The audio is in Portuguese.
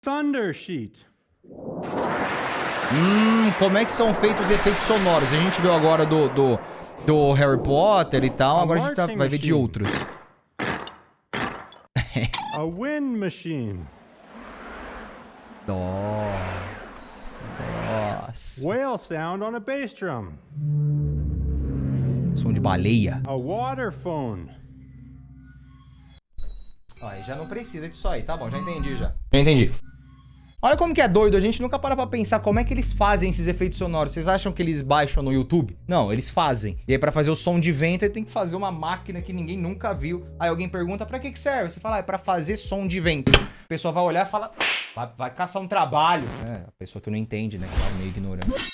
Thunder sheet. Como é que são feitos os efeitos sonoros? A gente viu agora do Harry Potter e tal, agora a gente vai ver de outros. A wind machine. Nossa. Whale sound on a bass drum. Som de baleia. A water phone. Aí já não precisa disso aí, tá bom, já entendi já. Já entendi. Olha como que é doido, a gente nunca para pra pensar como é que eles fazem esses efeitos sonoros. Vocês acham que eles baixam no YouTube? Não, eles fazem. E aí pra fazer o som de vento, ele tem que fazer uma máquina que ninguém nunca viu. Aí alguém pergunta, pra que serve? Você fala, é pra fazer som de vento. A pessoa vai olhar e fala, vai caçar um trabalho. É, a pessoa que não entende, né, que é meio ignorante.